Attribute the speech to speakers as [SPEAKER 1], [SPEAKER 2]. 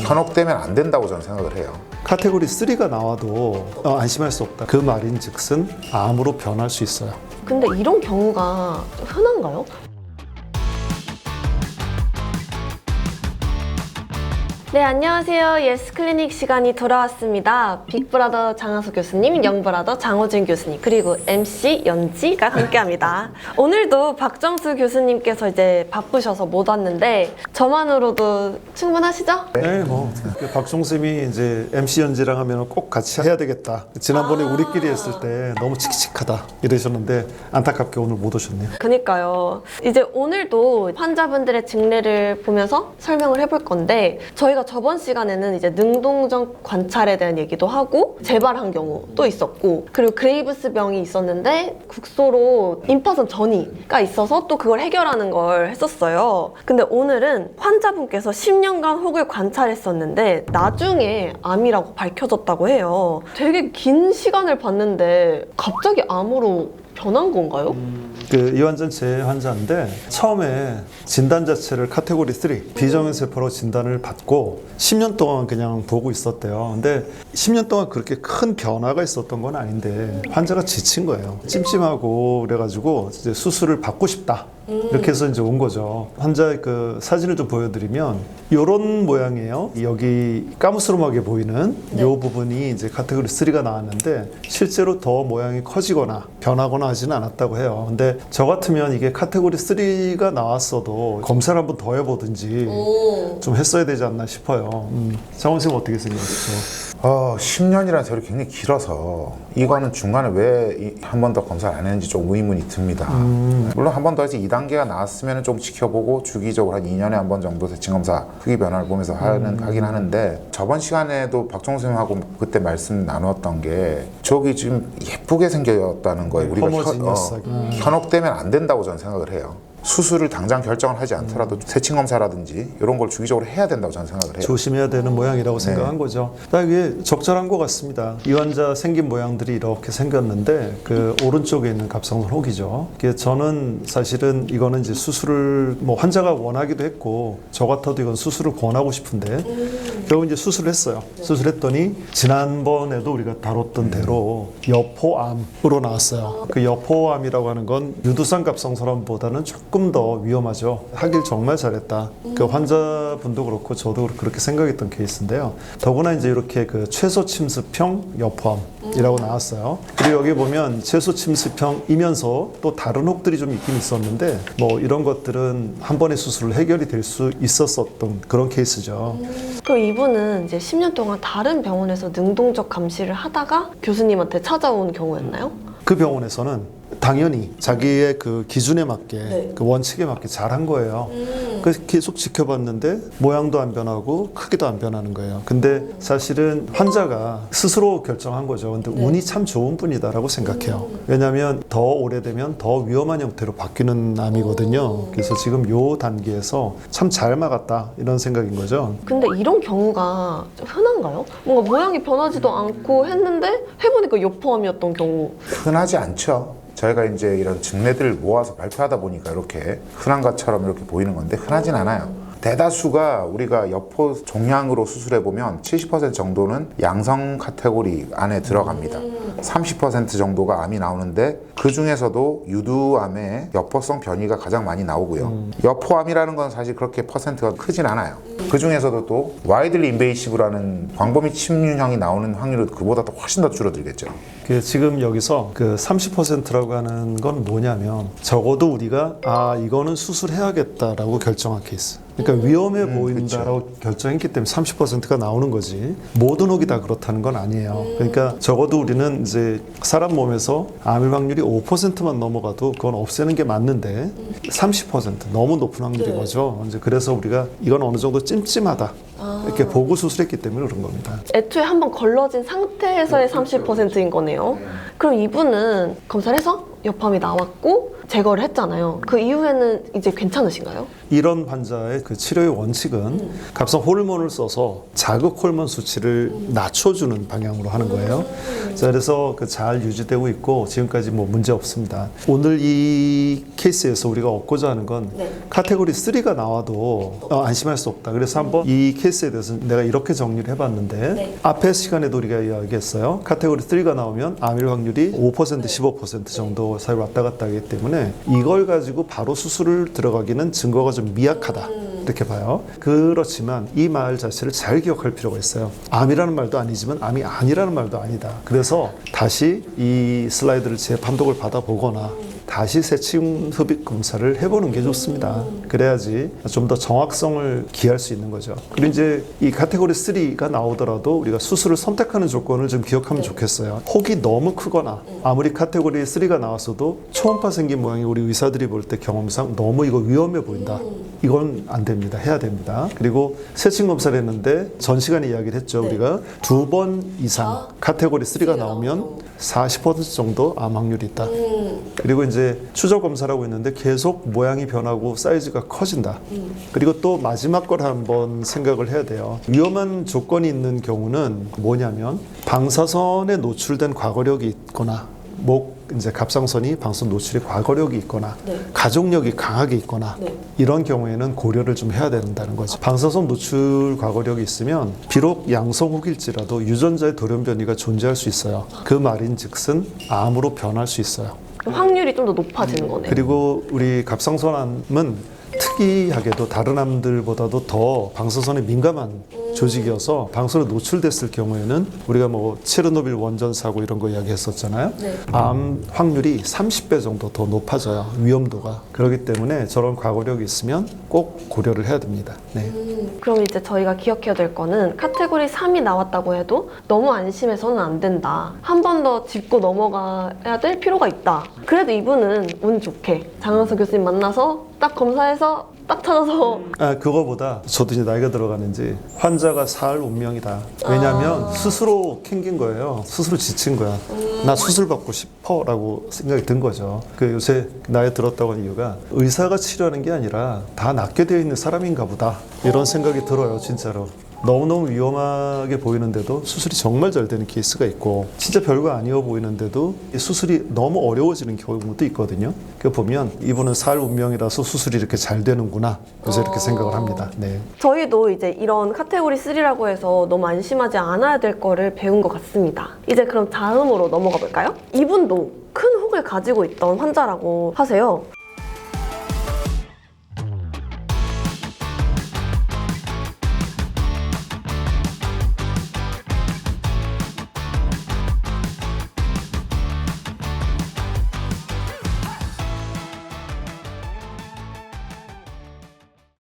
[SPEAKER 1] 현혹되면 안 된다고 저는 생각을 해요.
[SPEAKER 2] 카테고리 3가 나와도 안심할 수 없다. 그 말인 즉슨 암으로 변할 수 있어요.
[SPEAKER 3] 근데 이런 경우가 좀 흔한가요? 네, 안녕하세요. 예스클리닉 시간이 돌아왔습니다. 빅브라더 장하수 교수님, 영브라더 장호준 교수님, 그리고 MC 연지가 함께합니다. 오늘도 박정수 교수님께서 이제 바쁘셔서 못 왔는데 저만으로도 충분하시죠?
[SPEAKER 2] 네, 박종쌤이 이제 MC 연지랑 하면 꼭 같이 해야 되겠다. 지난번에 우리끼리 했을 때 너무 칙칙하다 이러셨는데 안타깝게 오늘 못 오셨네요.
[SPEAKER 3] 그니까요. 이제 오늘도 환자분들의 증례를 보면서 설명을 해볼 건데 저희가 저번 시간에는 이제 능동적 관찰에 대한 얘기도 하고 재발한 경우도 있었고 그리고 그레이브스 병이 있었는데 국소로 임파선 전이가 있어서 또 그걸 해결하는 걸 했었어요. 근데 오늘은 환자분께서 10년간 혹을 관찰했었는데 나중에 암이라고 밝혀졌다고 해요. 되게 긴 시간을 봤는데 갑자기 암으로 변한 건가요?
[SPEAKER 2] 이 환자는 제 환자인데 처음에 진단 자체를 카테고리 3 비정형세포로 진단을 받고 10년 동안 그냥 보고 있었대요. 근데 10년 동안 그렇게 큰 변화가 있었던 건 아닌데 환자가 지친 거예요. 찜찜하고 그래가지고 이제 수술을 받고 싶다. 이렇게 해서 이제 온 거죠. 환자의 그 사진을 좀 보여드리면 이런 모양이에요. 여기 까무스름하게 보이는 이 부분이 이제 카테고리 3가 나왔는데 실제로 더 모양이 커지거나 변하거나 하지는 않았다고 해요. 근데 저 같으면 이게 카테고리 3가 나왔어도 검사를 한번 더 해보든지 좀 했어야 되지 않나 싶어요. 장원 선생님 어떻게 생각하세요?
[SPEAKER 1] 10년이라는 세월이 굉장히 길어서 이거는 중간에 왜 한 번 더 검사를 안 했는지 좀 의문이 듭니다. 물론 한 번 더 해서 2단계가 나왔으면 좀 지켜보고 주기적으로 한 2년에 한 번 정도 세침검사 크기 변화를 보면서 하긴 하는데 저번 시간에도 박정수 선생님하고 그때 말씀 나누었던 게 저기 지금 예쁘게 생겼다는 거에 우리가 현혹되면 안 된다고 저는 생각을 해요. 수술을 당장 결정을 하지 않더라도 세침검사라든지 이런 걸 주기적으로 해야 된다고 저는 생각을 해요.
[SPEAKER 2] 조심해야 되는 모양이라고 생각한 거죠. 이게 적절한 것 같습니다. 이 환자 생긴 모양들이 이렇게 생겼는데 그 오른쪽에 있는 갑상선 혹이죠. 저는 사실은 이거는 이제 수술을 환자가 원하기도 했고 저 같아도 이건 수술을 권하고 싶은데 결국 이제 수술을 했어요. 수술했더니 지난번에도 우리가 다뤘던 대로 여포암으로 나왔어요. 그 여포암이라고 하는 건 유두상 갑상선암보다는 조금 더 위험하죠. 하길 정말 잘했다. 그 환자분도 그렇고 저도 그렇게 생각했던 케이스인데요. 더구나 이제 이렇게 그 최소 침습형 여포암이라고 나왔어요. 그리고 여기 보면 최소 침습형이면서 또 다른 혹들이 좀 있긴 있었는데 이런 것들은 한 번의 수술로 해결이 될 수 있었던 그런 케이스죠.
[SPEAKER 3] 그럼 이분은 이제 10년 동안 다른 병원에서 능동적 감시를 하다가 교수님한테 찾아온 경우였나요?
[SPEAKER 2] 그 병원에서는 당연히 자기의 그 기준에 맞게 그 원칙에 맞게 잘한 거예요. 그래서 계속 지켜봤는데 모양도 안 변하고 크기도 안 변하는 거예요. 근데 사실은 환자가 스스로 결정한 거죠. 근데 운이 참 좋은 분이다라고 생각해요. 왜냐하면 더 오래되면 더 위험한 형태로 바뀌는 암이거든요. 그래서 지금 요 단계에서 참 잘 막았다 이런 생각인 거죠.
[SPEAKER 3] 근데 이런 경우가 좀 흔한가요? 뭔가 모양이 변하지도 않고 했는데 해보니까 여포암이었던 경우.
[SPEAKER 1] 흔하지 않죠. 저희가 이제 이런 증례들을 모아서 발표하다 보니까 이렇게 흔한 것처럼 이렇게 보이는 건데 흔하진 않아요. 대다수가 우리가 여포 종양으로 수술해보면 70% 정도는 양성 카테고리 안에 들어갑니다. 30% 정도가 암이 나오는데 그 중에서도 유두암의 여포성 변이가 가장 많이 나오고요. 여포암이라는 건 사실 그렇게 퍼센트가 크진 않아요. 그 중에서도 또 와이들리 인베이시브라는 광범위 침륜형이 나오는 확률은 그보다 더 훨씬 더 줄어들겠죠.
[SPEAKER 2] 지금 여기서 그 30%라고 하는 건 뭐냐면 적어도 우리가 이거는 수술해야겠다라고 결정한 케이스. 그러니까 위험해 보인다라고 결정했기 때문에 30%가 나오는 거지. 모든 혹이 다 그렇다는 건 아니에요. 그러니까 적어도 우리는 이제 사람 몸에서 암일 확률이 5%만 넘어가도 그건 없애는 게 맞는데 30% 너무 높은 확률인 거죠. 이제 그래서 우리가 이건 어느 정도 찜찜하다. 이렇게 보고 수술했기 때문에 그런 겁니다.
[SPEAKER 3] 애초에 한번 걸러진 상태에서의 30%인 거네요. 그럼 이분은 검사를 해서 여포암이 나왔고 제거를 했잖아요. 그 이후에는 이제 괜찮으신가요?
[SPEAKER 2] 이런 환자의 그 치료의 원칙은 갑상 호르몬을 써서 자극 호르몬 수치를 낮춰주는 방향으로 하는 거예요. 자, 그래서 그 잘 유지되고 있고 지금까지 뭐 문제 없습니다. 오늘 이 케이스에서 우리가 얻고자 하는 건 카테고리 3가 나와도 안심할 수 없다. 그래서 한번 이 케이스에 대해서 내가 이렇게 정리를 해봤는데 앞에 시간에도 우리가 이야기했어요. 카테고리 3가 나오면 암일 확률이 5% 15% 정도 사이 왔다 갔다 하기 때문에 이걸 가지고 바로 수술을 들어가기는 증거가 좀 미약하다. 이렇게 봐요. 그렇지만 이 말 자체를 잘 기억할 필요가 있어요. 암이라는 말도 아니지만 암이 아니라는 말도 아니다. 그래서 다시 이 슬라이드를 재판독을 받아보거나 다시 세침 흡입 검사를 해보는 게 좋습니다. 그래야지 좀 더 정확성을 기할 수 있는 거죠. 그리고 이제 이 카테고리 3가 나오더라도 우리가 수술을 선택하는 조건을 좀 기억하면 좋겠어요. 혹이 너무 크거나 아무리 카테고리 3가 나왔어도 초음파 생긴 모양이 우리 의사들이 볼 때 경험상 너무 이거 위험해 보인다. 이건 안 됩니다. 해야 됩니다. 그리고 세침 검사를 했는데 전 시간에 이야기를 했죠. 우리가 2번 이상 카테고리 3가 나오면 40% 정도 암 확률이 있다. 그리고 이제 추적 검사라고 있는데 계속 모양이 변하고 사이즈가 커진다. 그리고 또 마지막 걸 한번 생각을 해야 돼요. 위험한 조건이 있는 경우는 뭐냐면 방사선에 노출된 과거력이 있거나 이제 갑상선이 방사선 노출의 과거력이 있거나 가족력이 강하게 있거나 이런 경우에는 고려를 좀 해야 된다는 거죠. 방사선 노출 과거력이 있으면 비록 양성 혹일지라도 유전자의 돌연변이가 존재할 수 있어요. 그 말인즉슨 암으로 변할 수 있어요.
[SPEAKER 3] 확률이 좀 더 높아지는 거네요.
[SPEAKER 2] 그리고 우리 갑상선암은 특이하게도 다른 암들보다도 더 방사선에 민감한 조직이어서 방사선에 노출됐을 경우에는 우리가 뭐 체르노빌 원전 사고 이런 거 이야기했었잖아요. 암 확률이 30배 정도 더 높아져요. 위험도가. 그렇기 때문에 저런 과거력이 있으면 꼭 고려를 해야 됩니다. 네.
[SPEAKER 3] 그럼 이제 저희가 기억해야 될 거는 카테고리 3이 나왔다고 해도 너무 안심해서는 안 된다. 한 번 더 짚고 넘어가야 될 필요가 있다. 그래도 이분은 운 좋게 장항서 교수님 만나서 딱 검사해서 딱 찾아서
[SPEAKER 2] 그거보다 저도 이제 나이가 들어가는지 환자가 살 운명이다. 왜냐하면 스스로 캥긴 거예요. 스스로 지친 거야. 나 수술 받고 싶어라고 생각이 든 거죠. 그 요새 나이 들었다고 하는 이유가 의사가 치료하는 게 아니라 다 낫게 되어 있는 사람인가 보다. 이런 생각이 들어요, 진짜로. 너무너무 위험하게 보이는데도 수술이 정말 잘 되는 케이스가 있고 진짜 별거 아니어 보이는데도 이 수술이 너무 어려워지는 경우도 있거든요. 그 보면 이분은 살 운명이라서 수술이 이렇게 잘 되는구나. 그래서 이렇게 생각을 합니다. 네.
[SPEAKER 3] 저희도 이제 이런 카테고리 3라고 해서 너무 안심하지 않아야 될 거를 배운 것 같습니다. 이제 그럼 다음으로 넘어가 볼까요? 이분도 큰 혹을 가지고 있던 환자라고 하세요.